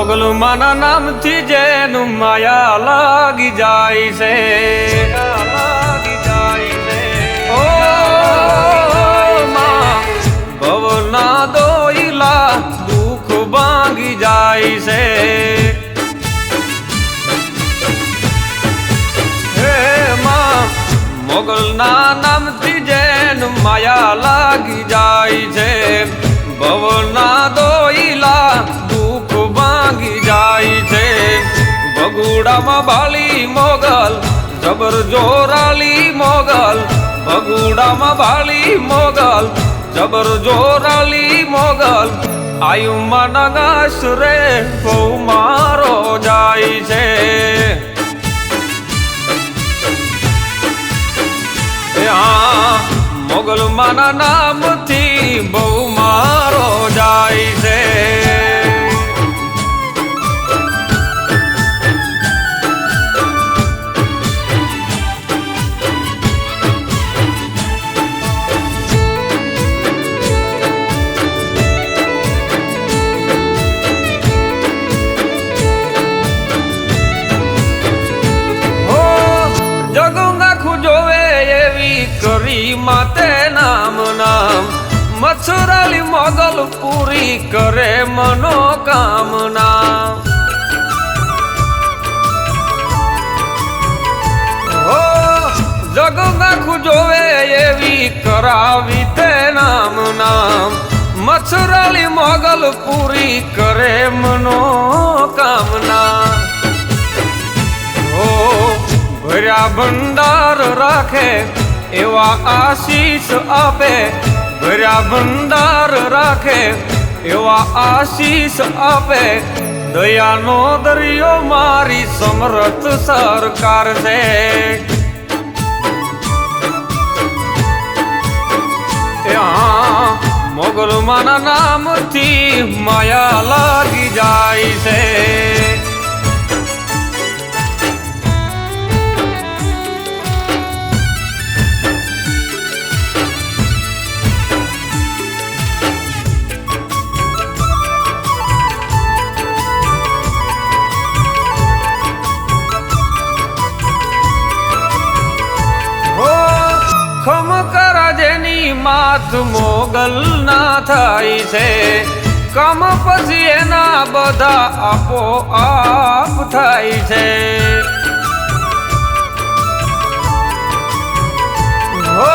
મોગલમાના નામથી જેનું માયા લાગી જાય છે, ઓ માં ભવના દોઈલા દુઃખ ભાંગી જાય છે, હે માં મોગલના નામથી જેનું માયા લાગી જાય છે, ભવના દોઈલા દુઃખ ભાંગી જાય છે। ભગુડામાં બાલી મોગલ જબર જોરાલી મોગલ, ભગુડામાં બાલી મોગલ જબર જોરાલી મોગલ, આયુમાં નગાશ રે બહુ મારો જાય છે, મોગલમાના નામથી બહુ મારો જાય છે। કરી માતે નામ નામ મચ્છરાલી મોગલ પૂરી કરે મનોકામના, હો જગ નાખું જોવે એવી કરાવી તે નામ નામ મચ્છરાલી મોગલ પૂરી કરે મનોકામના, હો ભર્યા ભંડાર રાખે એવા આશીષ આપે, ભર્યા ભંડાર રાખે એવા આશીષ આપે, દયાનો દરિયો મારી સમર્થ સરકાર છે, મોગલમાના નામથી માયા લાગી જાય છે। ખમકરા જેની માથ મોગલ ના થાય છે, કમ પછી એના બધા આપો આપ થાય છે, હો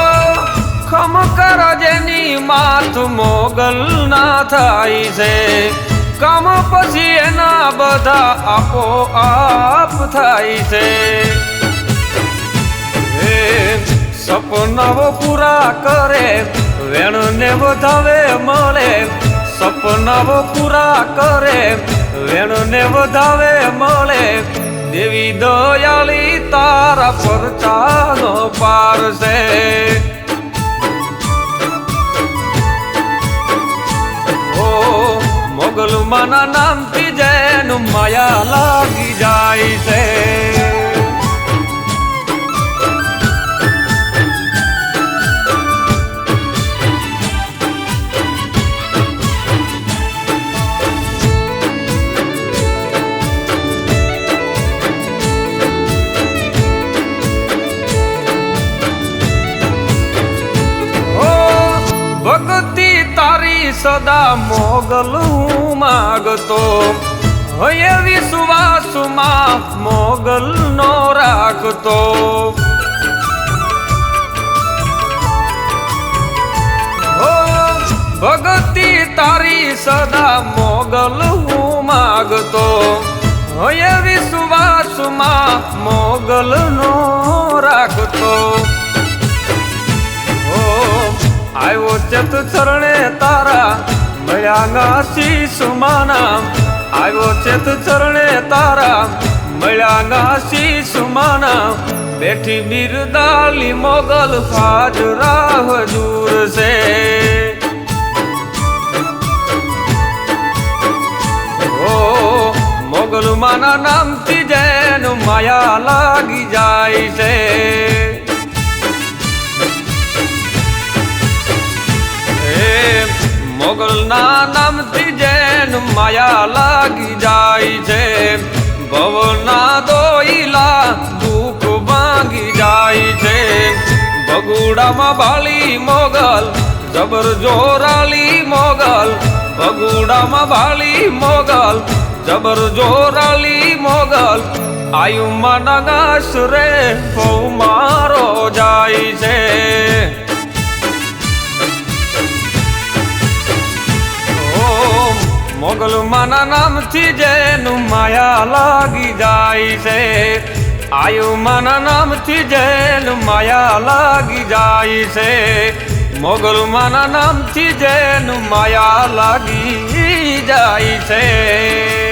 ખમકરા જેની માથ મોગલ ના થાય છે, કમ પછી એના બધા આપો આપ થાય છે, સપનાઓ પૂરા કરે વેણને વધાવે મળે, સપનાઓ પૂરા કરે વેણને વધાવે મળે, દેવી દયાળી તારા પરચાનો પાર છે, ઓ મોગલમાના નામથી જેનું માયા લાગી જાય છે। ભક્તિ તારી સદા મોગલ હું માગતો, હોય વિશ્વાસમાં મોગલ નો રાખતો, હો ભક્તિ તારી સદા મોગલ હું માગતો, હોય વિશ્વાસમાં મોગલ નો રાખતો, આવ્યો ચત ચરણે તારા મળ્યા આશીષ માના, આવ્યો ચેત ચરણે તારા મળ્યા આશીષ માના, બેઠી બિરદાલી મોગલ હાજરા હજૂર છે, ઓ મોગલમાના નામથી જેનું માયા લાગી જાય છે, મોગલના નામથી જેનું માયા લાગી જાય છે ભવના દોઈલા દુઃખ ભાંગી જાય છે ભગુડામાં બાળી મોગલ જબર જોરાલી મોગલ ભગુડામાં બાળી મોગલ જબર જોરાલી મોગલ આયુમાં નગાશ રે બહુ મારો જાય છે મોગલ માના નામથી જેનું માયા લાગી જાય છે આયુ માના નામથી જેનું માયા લાગી જાય છે મોગલ માના નામથી જેનું માયા લાગી જાય છે